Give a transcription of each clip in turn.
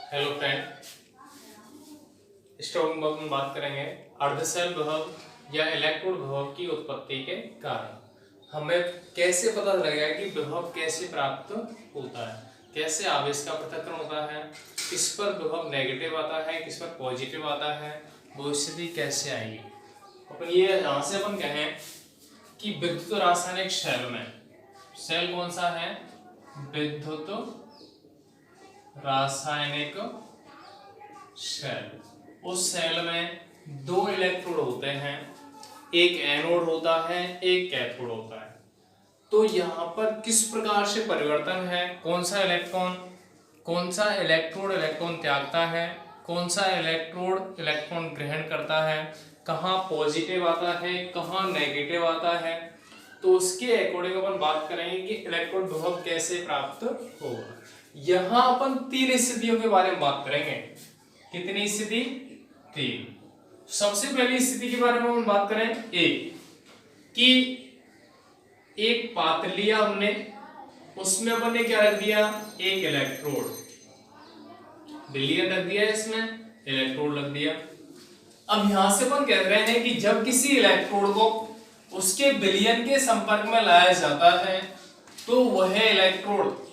Hello friend, इस topic में हम बात करेंगे अर्धशैल विभव या इलेक्ट्रोड विभव की उत्पत्ति के कारण। हमें कैसे पता लगेगा कि विभव कैसे प्राप्त होता है, कैसे आवेश का पृथक्करण होता है, किस पर विभव नेगेटिव आता है, किस पर पॉजिटिव आता है, वो स्थिति कैसे आएगी। अपन ये यहाँ से अपन कहें कि विद्युत रासायनिक शैल में, शैल कौन सा है, विद्युत रासायनिक शैल, उस शैल में दो इलेक्ट्रोड होते हैं, एक एनोड होता है, एक कैथोड होता है। तो यहाँ पर किस प्रकार से परिवर्तन है, कौन सा इलेक्ट्रोड इलेक्ट्रॉन त्यागता है, कौन सा इलेक्ट्रोड इलेक्ट्रॉन ग्रहण करता है, कहाँ पॉजिटिव आता है, कहाँ नेगेटिव आता है, तो उसके अकॉर्डिंग अपन बात करेंगे कि इलेक्ट्रोड विभव कैसे प्राप्त होगा। यहां अपन तीन स्थितियों के बारे में बात करेंगे। कितनी स्थिति? तीन। सबसे पहली स्थिति के बारे में हम बात करें कि एक पात्र लिया हमने, उसमें अपन ने क्या रख दिया, एक इलेक्ट्रोड, विलयन रख दिया, इसमें इलेक्ट्रोड रख दिया। अब यहां से अपन कह रहे हैं कि जब किसी इलेक्ट्रोड को उसके विलयन के संपर्क में लाया जाता है तो वह इलेक्ट्रोड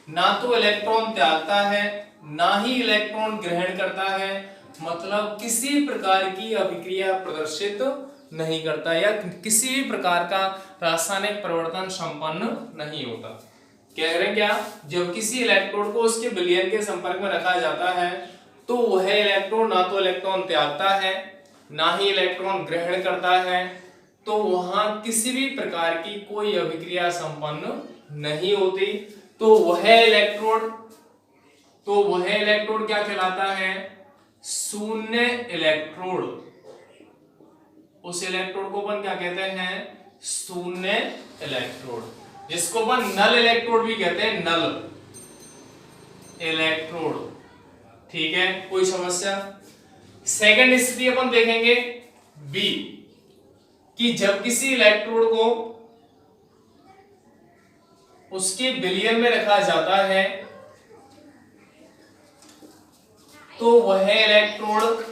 ना तो इलेक्ट्रॉन त्यागता है, ना ही इलेक्ट्रॉन ग्रहण करता है, मतलब किसी प्रकार की अभिक्रिया प्रदर्शित नहीं करता या किसी भी प्रकार का रासायनिक परिवर्तन संपन्न नहीं होता। कह रहे हैं क्या, जब किसी इलेक्ट्रोड को उसके विलयन के संपर्क में रखा जाता है तो वह इलेक्ट्रोड ना तो इलेक्ट्रॉन त्यागता है, ना ही इलेक्ट्रॉन ग्रहण करता है, तो वहां किसी भी प्रकार की कोई अभिक्रिया संपन्न नहीं होती। तो वह इलेक्ट्रोड क्या कहलाता है, शून्य इलेक्ट्रोड। उस इलेक्ट्रोड को अपन क्या कहते हैं, शून्य इलेक्ट्रोड, जिसको अपन नल इलेक्ट्रोड भी कहते हैं, नल इलेक्ट्रोड। ठीक है, कोई समस्या? सेकंड स्थिति अपन देखेंगे बी, कि जब किसी इलेक्ट्रोड को उसके विलयन में रखा जाता है तो वह इलेक्ट्रोड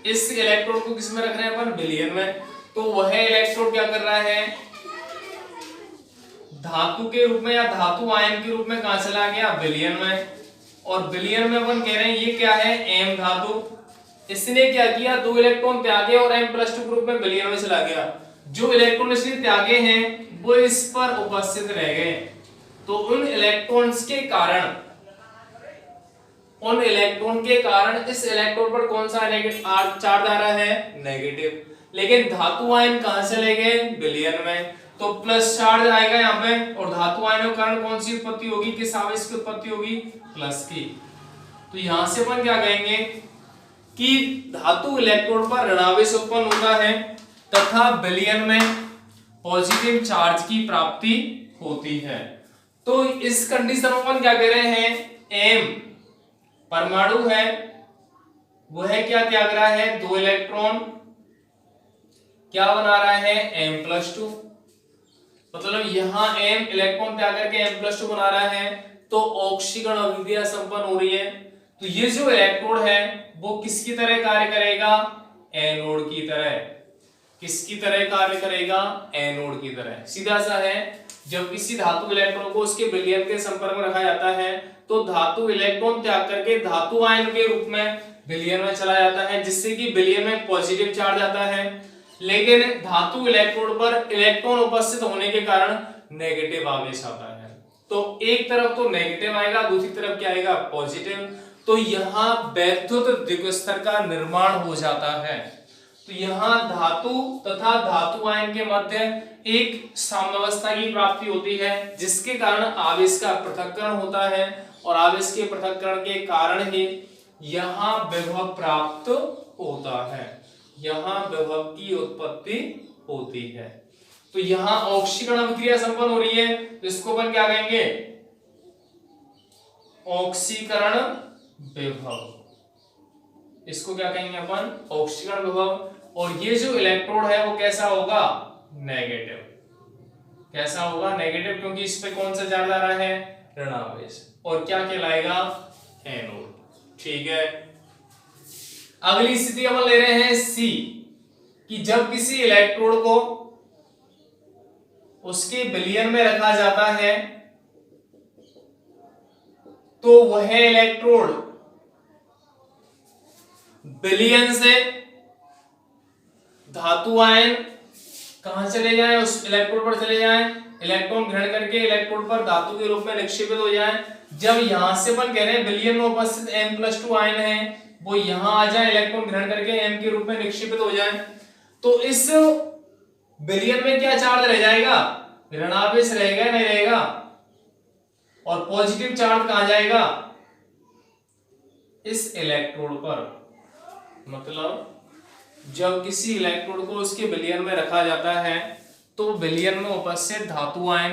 इस इलेक्ट्रोड को किस में रख रहे हैं अपन, विलयन में, तो वह इलेक्ट्रोड क्या कर रहा है, धातु के रूप में या धातु आयन के रूप में कहां चला गया, विलयन में। और विलयन में अपन कह रहे हैं ये क्या है, एम धातु। इसने क्या किया, दो इलेक्ट्रॉन त्यागे और M+2 ग्रुप में विलयन में चला गया। जो इलेक्ट्रॉन इसने त्यागे हैं वो इस पर उपस्थित रह गए, तो उन इलेक्ट्रॉन्स के कारण इस इलेक्ट्रॉन पर कौन सा चार्ज आ रहा है, नेगेटिव। लेकिन धातु आयन कहां चले गए, विलयन में, तो प्लस चार्ज आएगा यहाँ पे, और धातु आयनों के कारण कौन सी उत्पत्ति होगी, किस आवेश की उत्पत्ति होगी, प्लस की। तो यहां से अपन क्या कहेंगे कि धातु इलेक्ट्रोड पर ऋणावेश उत्पन्न होता है तथा विलयन में पॉजिटिव चार्ज की प्राप्ति होती है। तो इस कंडीशन में अपन क्या कह रहे हैं, एम परमाणु है, वह क्या त्याग रहा है, दो इलेक्ट्रॉन, क्या बना रहा है, M+2। मतलब यहां M इलेक्ट्रॉन त्याग करके M+2 बना रहा है, तो ऑक्सीकरण अभिक्रिया संपन्न हो रही है। तो ये जो इलेक्ट्रोड है वो किसकी तरह कार्य करेगा, एनोड की तरह। किसकी तरह कार्य करेगा, एनोड की तरह। सीधा सा है, जब किसी धातु इलेक्ट्रॉन को उसके विलयन के संपर्क में रखा जाता है तो धातु इलेक्ट्रॉन त्याग करके धातु आयन के रूप में विलयन में चला जाता है, जिससे कि विलयन में पॉजिटिव चार्ज आता है। लेकिन धातु इलेक्ट्रोड पर इलेक्ट्रॉन उपस्थित होने के कारण नेगेटिव आवेश आता है। तो एक तरफ तो नेगेटिव आएगा, दूसरी तरफ क्या आएगा, पॉजिटिव। तो यहाँ वैद्युत द्विस्तर का निर्माण हो जाता है। तो यहाँ धातु तथा धातु आयन के मध्य एक साम्यावस्था की प्राप्ति होती है, जिसके कारण आवेश का पृथक्करण होता है, और आवेश के पृथक्करण के कारण ही यहाँ विभव प्राप्त होता है, यहाँ विभव की उत्पत्ति होती है। तो यहाँ ऑक्सीकरण अभिक्रिया संपन्न हो रही है, तो इसको अपन क्या कहेंगे, ऑक्सीकरण विभव। इसको क्या कहेंगे अपन, ऑक्सीकरण विभव। और ये जो इलेक्ट्रोड है वो कैसा होगा, नेगेटिव। कैसा होगा, नेगेटिव, क्योंकि इस पे कौन सा चार्ज आ रहा है, ऋणावेश, और क्या कहलाएगा, एनोड। ठीक है, अगली स्थिति हम ले रहे हैं सी, कि जब किसी इलेक्ट्रोड को उसके विलयन में रखा जाता है तो वह इलेक्ट्रोड विलयन से धातु आयन कहां चले जाएं, उस इलेक्ट्रोड पर चले जाएं, इलेक्ट्रॉन ग्रहण करके इलेक्ट्रोड पर धातु के रूप में निक्षेपित हो जाएं। जब यहां से अपन कह रहे हैं विलयन में उपस्थित M+2 आयन है वो यहां आ जाए, इलेक्ट्रॉन ग्रहण करके M के रूप में निक्षेपित हो जाए, तो इस विलयन में क्या चार्ज रह जाएगा, ऋणावेश रहेगा, नहीं रहेगा, और पॉजिटिव चार्ज कहां जाएगा, इस इलेक्ट्रोड पर। मतलब जब किसी इलेक्ट्रोड को उसके विलयन में रखा जाता है तो विलयन में उपस्थित धातु आयन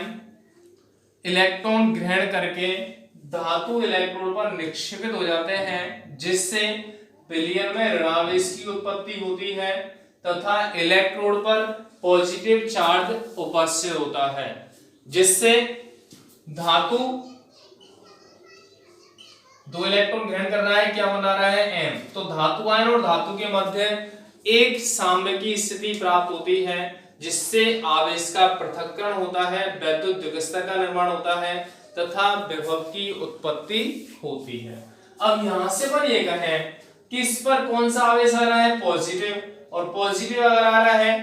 इलेक्ट्रॉन ग्रहण करके धातु इलेक्ट्रोड पर निक्षेपित हो जाते हैं, जिससे विलयन में ऋणावेश की उत्पत्ति होती है तथा इलेक्ट्रोड पर पॉजिटिव चार्ज उपस्थित होता है, जिससे धातु दो इलेक्ट्रॉन ग्रहण कर रहा है, क्या बना रहा है, M। तो धातु आयन और धातु के मध्य एक साम्य की स्थिति प्राप्त होती है, जिससे आवेश का पृथक्करण होता है, वैद्युत द्विगस्तर का निर्माण होता है तथा विभव की उत्पत्ति होती है। अब यहां से पर ये कहें कि इस पर कौन सा आवेश आ रहा है, पॉजिटिव, और पॉजिटिव अगर आ रहा है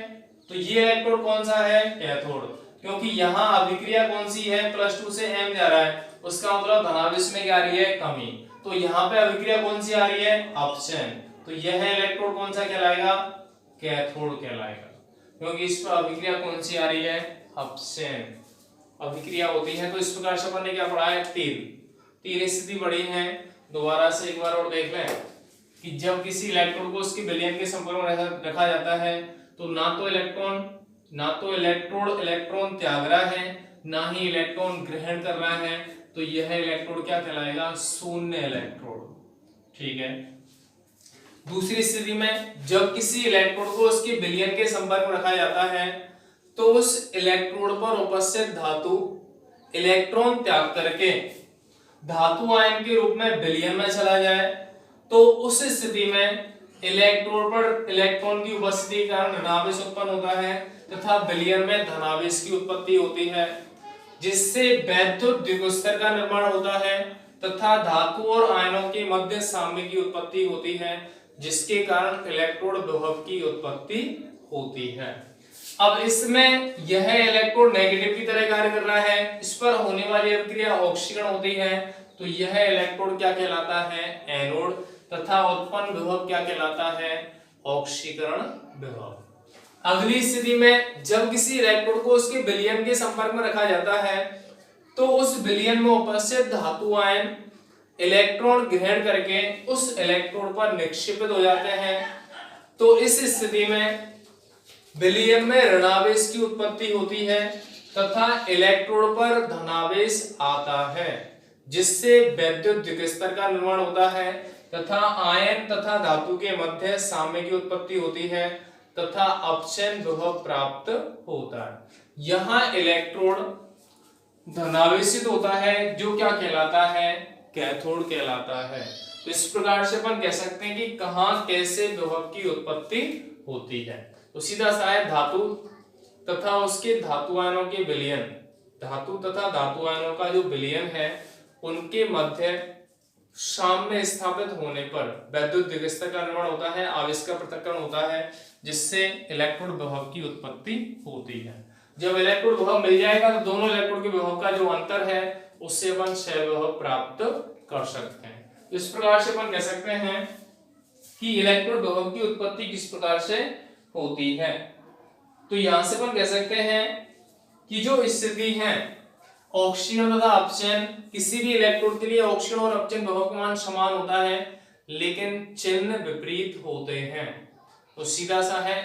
तो ये इलेक्ट्रोड कौन सा है, कैथोड, क्योंकि यहाँ अभिक्रिया कौन सी है, +2 से M जा रहा है, उसका मतलब धनावेश में क्या आ रही है, कमी। तो यहाँ पे अभिक्रिया कौन सी आ रही है, अपचयन, तो यह इलेक्ट्रोड कौन सा कहलाएगा, कैथोड कहलाएगा, क्योंकि इस पर अभिक्रिया कौन सी आ रही है, अपचयन अभिक्रिया होती है। तो इस प्रकार से अपन ने क्या पढ़ा है, तीन स्थिति पढ़ी है। दोबारा से एक बार और देख लें कि जब किसी इलेक्ट्रोड को उसके विलयन के संपर्क में रखा जाता है तो ना तो इलेक्ट्रोड इलेक्ट्रॉन त्याग रहा है, ना ही इलेक्ट्रॉन ग्रहण कर रहा है, तो यह इलेक्ट्रोड क्या कहलाएगा, शून्य इलेक्ट्रोड। ठीक है, दूसरी स्थिति में जब किसी इलेक्ट्रोड को उसके विलयन के संपर्क में रखा जाता है तो उस इलेक्ट्रोड पर उपस्थित धातु इलेक्ट्रॉन त्याग करके धातु आयन के रूप में विलयन में चला जाए, तो उस स्थिति में इलेक्ट्रोड पर इलेक्ट्रॉन की उपस्थिति के कारण ऋणावेश उत्पन्न होता है तथा विलयन में धनावेश की उत्पत्ति होती है, जिससे वैद्युत द्विगुस्तर का निर्माण होता है तथा धातु और आयनों के मध्य साम्य की उत्पत्ति होती है, जिसके कारण इलेक्ट्रोड विभव की उत्पत्ति होती है। अब इसमें यह इलेक्ट्रोड नेगेटिव की तरह कार्य कर रहा है, इस पर होने वाली अभिक्रिया ऑक्सीकरण होती है, तो यह इलेक्ट्रोड क्या कहलाता है, एनोड, तथा उत्पन्न विभव क्या कहलाता है, ऑक्सीकरण विभव। अगली स्थिति में जब किसी इलेक्ट्रोड को उसके विलयन के संपर्क में रखा जाता है तो उस विलयन में उपस्थित धातु आयन इलेक्ट्रॉन ग्रहण करके उस इलेक्ट्रोड पर निक्षेपित हो जाते हैं, तो इस स्थिति में विलयन में ऋणावेश की उत्पत्ति होती है तथा इलेक्ट्रोड पर धनावेश आता है, जिससे वैद्युत द्विगस्तर का निर्माण होता है तथा आयन तथा धातु के मध्य साम्य की उत्पत्ति होती है तथा अपचयन विभव प्राप्त होता है। यहाँ इलेक्ट्रोड धनावेशित होता है, जो क्या कहलाता है, कैथोड कहलाता है। तो इस प्रकार से अपन कह सकते हैं कि कहां कैसे विभव की उत्पत्ति होती है। तो सीधा सा है, धातु तथा उसके धातु आयनों के विलयन, धातु तथा धातु आयनों का जो विलयन है उनके मध्य साम्य स्थापित होने पर वैद्युत द्विगस्तर का निर्माण होता है, आवेश का पृथक्करण होता है, जिससे इलेक्ट्रोड विभव की उत्पत्ति होती है। जब इलेक्ट्रोड विभव मिल जाएगा तो दोनों इलेक्ट्रोड के विभव का जो अंतर है उससे अपन क्षय विभव प्राप्त कर सकते हैं। इस प्रकार से अपन कह सकते हैं कि इलेक्ट्रोड विभव की उत्पत्ति किस प्रकार से होती है। तो यहां से अपन कह सकते हैं कि जो स्थिति है ऑक्सीकरण तथा अपचयन, किसी भी इलेक्ट्रोड के लिए ऑक्सीकरण और अपचयन विभव का मान समान होता है लेकिन चिन्ह विपरीत होते हैं। तो सीधा सा है,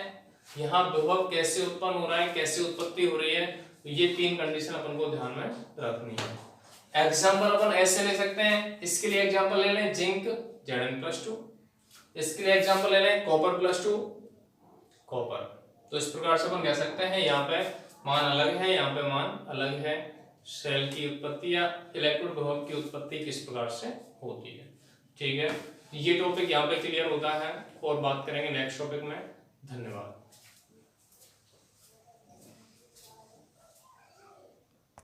यहाँ विभव कैसे उत्पन्न हो रहा है, कैसे उत्पत्ति हो रही है, तो ये तीन कंडीशन अपन को ध्यान में रखनी है। एग्जाम्पल अपन ऐसे ले सकते हैं, इसके लिए एग्जाम्पल ले लें जिंक Zn+2, इसके लिए एग्जाम्पल ले लें कॉपर+2 कॉपर। तो इस प्रकार से अपन कह सकते हैं यहाँ पे मान अलग है, यहाँ पे मान अलग है। सेल की उत्पत्ति या इलेक्ट्रोड विभव की उत्पत्ति किस प्रकार से होती है। ठीक है, ये टॉपिक यहाँ पे क्लियर होता है और बात करेंगे नेक्स्ट टॉपिक में। धन्यवाद।